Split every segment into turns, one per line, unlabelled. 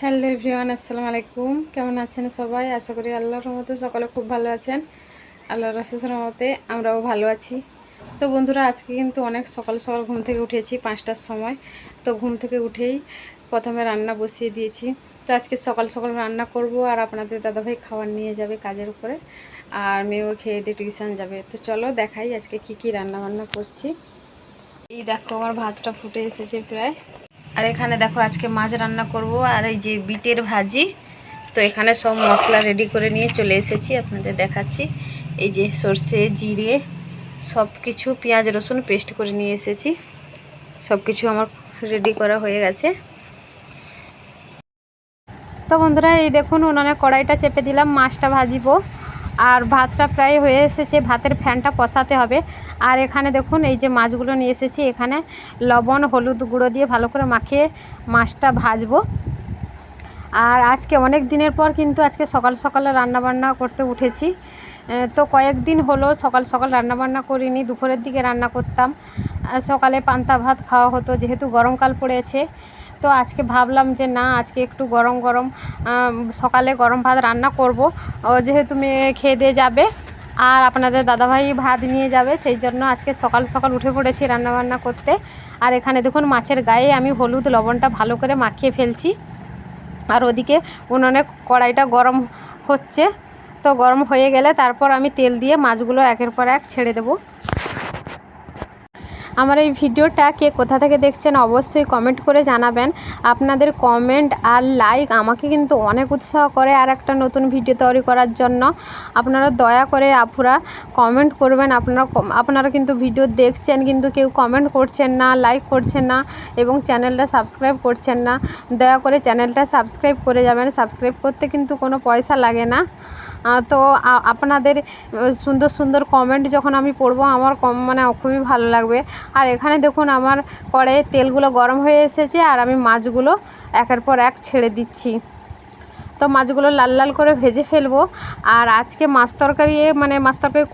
Hello everyone, আসসালামু আলাইকুম। কেমন আছেন সবাই? আশা করি আল্লাহর রহমতে সকলে খুব ভালো আছেন। আল্লাহর অশেষ রহমতে আমরাও ভালো আছি। তো বন্ধুরা, আজকে কিন্তু অনেক সকাল সকাল ঘুম থেকে উঠেছি 5টার সময়। তো ঘুম থেকে উঠেই প্রথমে রান্না বসিয়ে দিয়েছি। তো আজকে সকাল সকাল রান্না করব, আর আপনাদের দাদাভাই খাবার নিয়ে যাবে কাজের উপরে, আর মেয়েও খেয়ে দিয়ে টিউশন যাবে। তো চলো দেখাই আজকে কি রান্না বান্না করছি। এই দেখো, আমার ভাতটা ফুটে এসেছে প্রায়। আর এখানে দেখো আজকে মাছ রান্না করব, আর এই যে বিটের ভাজি। তো এখানে সব মশলা রেডি করে নিয়ে চলে এসেছি, আপনাদের দেখাচ্ছি। এই যে সর্ষে, জিরে, সব কিছু, পেঁয়াজ রসুন পেস্ট করে নিয়ে এসেছি। সব কিছু আমার রেডি করা হয়ে গেছে। তো বন্ধুরা, এই দেখুন উনানে কড়াইটা চেপে দিলাম, মাছটা ভাজিবো। আর ভাতটা প্রায় হয়ে এসেছে, ভাতের ফ্যানটা কষাতে হবে। আর এখানে দেখুন এই যে মাছগুলো নিয়ে এসেছি, এখানে লবণ হলুদ গুঁড়ো দিয়ে ভালো করে মাখিয়ে মাছটা ভাজবো। আর আজকে অনেক দিনের পর কিন্তু আজকে সকাল সকালে রান্নাবান্না করতে উঠেছি। তো কয়েকদিন হলো সকাল সকাল রান্নাবান্না করিনি, দুপুরের দিকে রান্না করতাম। সকালে পান্তা ভাত খাওয়া হতো, যেহেতু গরমকাল পড়েছে। তো আজকে ভাবলাম যে না, আজকে একটু গরম গরম সকালে গরম ভাত রান্না করব, যেহেতু মেয়ে খেয়ে দিয়ে যাবে আর আপনাদের দাদাভাই ভাত নিয়ে যাবে, সেই জন্য আজকে সকাল সকাল উঠে পড়েছি রান্নাবান্না করতে। আর এখানে দেখুন মাছের গায়ে আমি হলুদ লবণটা ভালো করে মাখিয়ে ফেলছি। আর ওদিকে উনুনে কড়াইটা গরম হচ্ছে। তো গরম হয়ে গেলে তারপর আমি তেল দিয়ে মাছগুলো একের পর এক ছেড়ে দেব। আমার এই ভিডিওটা কে কোথা থেকে দেখছেন অবশ্যই কমেন্ট করে জানাবেন। আপনাদের কমেন্ট আর লাইক আমাকে কিন্তু অনেক উৎসাহ করে আর একটা নতুন ভিডিও তৈরি করার জন্য। আপনারা দয়া করে আপুরা কমেন্ট করবেন। আপনারা কিন্তু ভিডিও দেখছেন, কিন্তু কেউ কমেন্ট করছেন না, লাইক করছেন না এবং চ্যানেলটা সাবস্ক্রাইব করছেন না। দয়া করে চ্যানেলটা সাবস্ক্রাইব করে যাবেন। সাবস্ক্রাইব করতে কিন্তু কোনো পয়সা লাগে না। তো আপনাদের সুন্দর সুন্দর কমেন্ট যখন আমি পড়বো, আমার মানে খুবই ভালো লাগবে। আর এখানে দেখুন আমার কড়াইয়ে তেলগুলো গরম হয়ে এসেছে, আর আমি মাছগুলো একের পর এক ছেড়ে দিচ্ছি। তো মাছগুলো লাল লাল করে ভেজে ফেলবো। আর আজকে মাছ তরকারি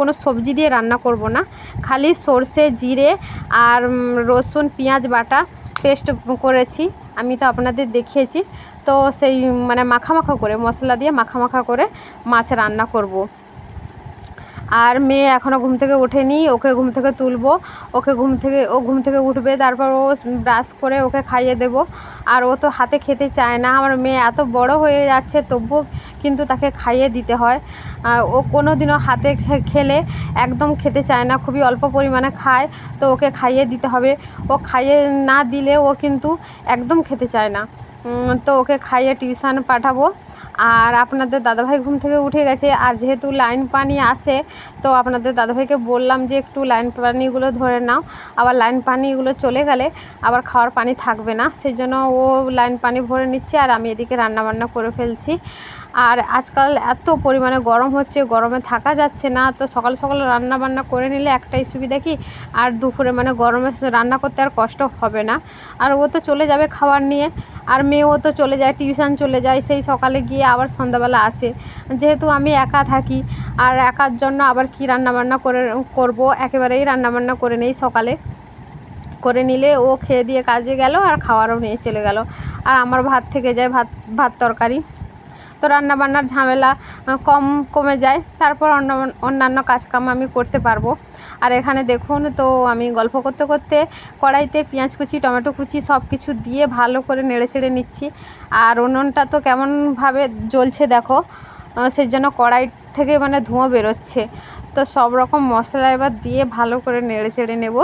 কোনো সবজি দিয়ে রান্না করব না, খালি সর্ষে জিরে আর রসুন পেঁয়াজ বাটা পেস্ট করেছি। আমি তো আপনাদের দেখিয়েছি। তো সেই মাখা মাখা করে মশলা দিয়ে মাখা করে মাছ রান্না করব। আর মেয়ে এখনও ঘুম থেকে ওঠেনি, ওকে ঘুম থেকে তুলবো। ও ঘুম থেকে উঠবে, তারপর ও ব্রাশ করে ওকে খাইয়ে দেব। আর ও তো হাতে খেতে চায় না। আমার মেয়ে এত বড় হয়ে যাচ্ছে, তবুও কিন্তু তাকে খাইয়ে দিতে হয়। ও কোনো দিনও হাতে খেলে একদম খেতে চায় না, খুবই অল্প পরিমাণে খায়। তো ওকে খাইয়ে দিতে হবে। ও খাইয়ে না দিলে ও কিন্তু একদম খেতে চায় না। তো ওকে খাইয়ে টিউশন পাঠাবো। আর আপনাদের দাদাভাই ঘুম থেকে উঠে গেছে। আর যেহেতু লাইন পানি আসে, তো আপনাদের দাদাভাইকে বললাম যে একটু লাইন পানিগুলো ধরে নাও। আবার লাইন পানিগুলো চলে গেলে আবার খাওয়ার পানি থাকবে না, সেই জন্য ও লাইন পানি ভরে নিচ্ছে, আর আমি এদিকে রান্নাবান্না করে ফেলছি। আর আজকাল এত পরিমাণে গরম হচ্ছে, গরমে থাকা যাচ্ছে না। তো সকাল সকাল রান্না বান্না করে নিলে একটাই সুবিধা কি, আর দুপুরে গরমে রান্না করতে আর কষ্ট হবে না। আর ও তো চলে যাবে খাবার নিয়ে, আর মেয়েও তো চলে যায়, টিউশন চলে যায়, সেই সকালে গিয়ে আবার সন্ধ্যাবেলা আসে। যেহেতু আমি একা থাকি, আর একার জন্য আবার কি রান্নাবান্না করব, একেবারেই রান্নাবান্না করে নেই সকালে। করে নিলে ও খেয়ে দিয়ে কাজে গেল, আর খাওয়ারও নিয়ে চলে গেল, আর আমার ভাত থেকে যায়, ভাত তরকারি। তো রান্নাবান্নার ঝামেলা কমে যায়, তারপর অন্যান্য কাজকাম আমি করতে পারবো। আর এখানে দেখুন, তো আমি গল্প করতে করতে কড়াইতে পেঁয়াজ কুচি টমেটো কুচি সব কিছু দিয়ে ভালো করে নেড়ে চেড়ে নিচ্ছি। আর উনুনটা তো কেমনভাবে জ্বলছে দেখো, সেই জন্য কড়াই থেকে ধোঁয়া বেরোচ্ছে। তো সব রকম মশলা এবার দিয়ে ভালো করে নেড়ে চেড়ে নেব।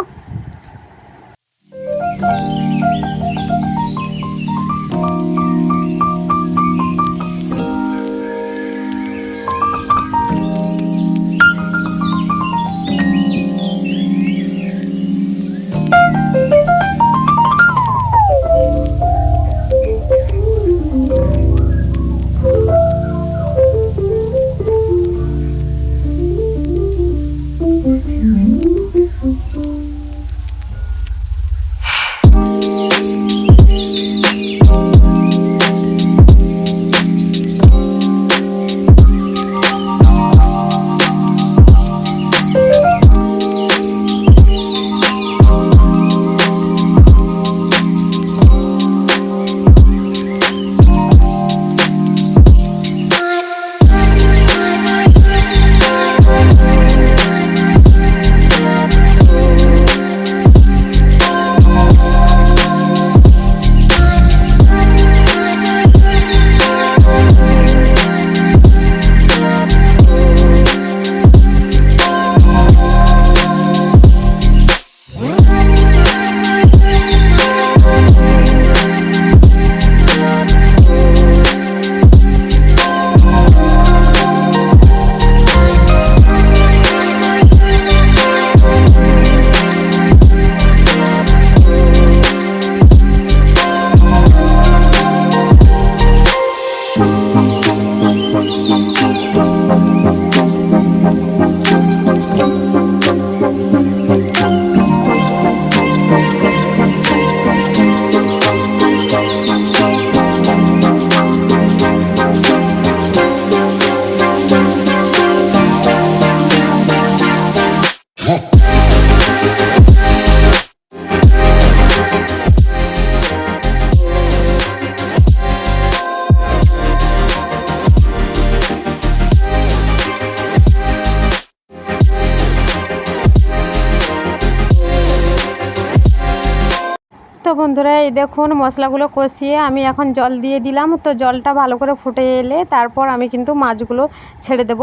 বন্ধুরা এই দেখুন মশলাগুলো কষিয়ে আমি এখন জল দিয়ে দিলাম। তো জলটা ভালো করে ফুটে এলে তারপর আমি কিন্তু মাছগুলো ছেড়ে দেব।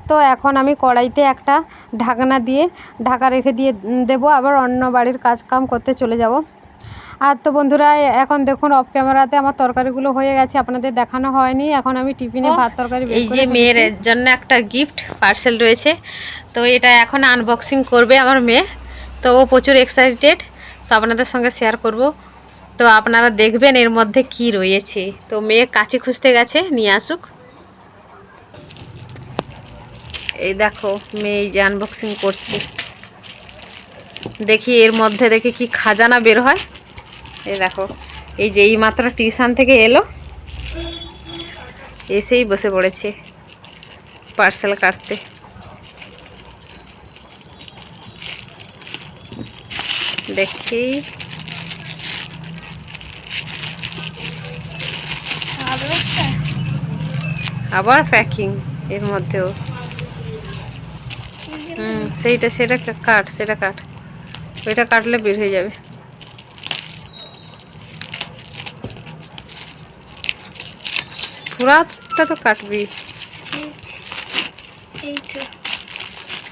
তো এখন আমি কড়াইতে একটা ঢাকনা দিয়ে ঢাকা রেখে দিয়ে দেবো, আবার অন্য বাড়ির কাজ কাম করতে চলে যাব। আর তো বন্ধুরা এখন দেখুন অফ ক্যামেরাতে আমার তরকারিগুলো হয়ে গেছে, আপনাদের দেখানো হয়নি। এখন আমি টিফিনে ভাত তরকারি বের করে
এই যে মেয়ের জন্য একটা গিফট পার্সেল রয়েছে, তো এটা এখন আনবক্সিং করবে আমার মেয়ে। তো ও প্রচুর এক্সাইটেড, তো আপনাদের সঙ্গে শেয়ার করব। তো আপনারা দেখবেন এর মধ্যে কি রয়েছে। তো মেয়ে কাঁচি খুঁজতে গেছে, নিয়ে আসুক। এই দেখো মেয়ে এই যে আনবক্সিং করছে, দেখি এর মধ্যে দেখে কি খাজানা বের হয়। এই দেখো, এই যে এই মাত্র টিউশন থেকে এলো, এসেই বসে পড়েছে পার্সেল কাটতে। দেখি আবার প্যাকিং এর মধ্যেও। সেটা কাট, সেটা কাট, ওইটা কাটলে বের হয়ে যাবে। পুরাটা তো কাটবি।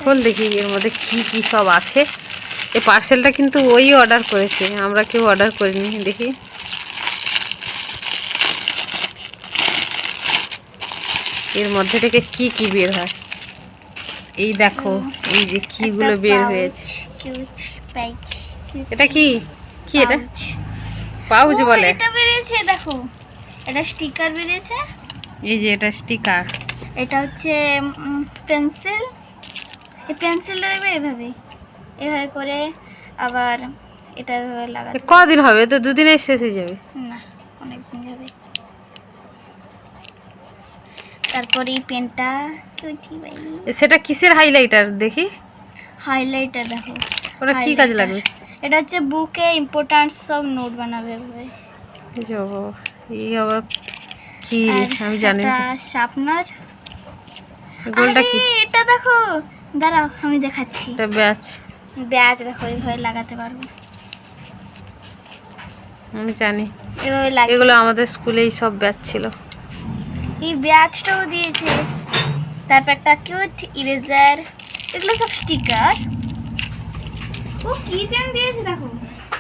খোল দেখি এর মধ্যে কি কি সব আছে। এই পার্সেলটা কিন্তু ওই অর্ডার করেছে, আমরা কেউ অর্ডার করিনি। দেখি এর মধ্যে থেকে কি কি বের হয়। এই দেখো এই যে কিগুলো বের হয়েছে। এটা কি কি এটা পাউচ বলে?
এটা বেরিয়েছে দেখো, এটা স্টিকার বেরিয়েছে।
এই যে এটা স্টিকার,
এটা হচ্ছে পেন্সিল। এই পেন্সিলটা দেখবে এভাবে এভাবে করে, আবার এটা এভাবে লাগাতে।
কদিন হবে? তো দুদিনে শেষ হয়ে যাবে
না, অনেকদিন যাবে। তারপরে এই পেনটা
সেটা কিসের হাইলাইটার? দেখি
হাইলাইটার দেখো,
ওটা কি কাজ লাগবে?
এটা হচ্ছে বুকে ইম্পর্টেন্ট সব নোট বানাবে এভাবে।
এই আবার কি আমি জানি না।
শার্পনার।
গোলটা কি?
এটা দেখো, দাঁড়াও আমি দেখাচ্ছি।
এটা ব্যাচ,
ব্যাচ দেখো এইভাবে লাগাতে পারবো।
আমি জানি
এভাবে লাগে।
এগুলো আমাদের স্কুলেই সব ব্যাচ ছিল।
এই ব্যাচটাও দিয়েছে। তারপর একটা কিউট ইরেজার, এগুলো সব স্টিকার। ও কিচেন দিয়েছে দেখো,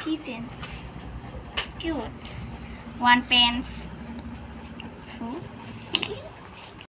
কিচেন কিউট ওয়ান পেন্স।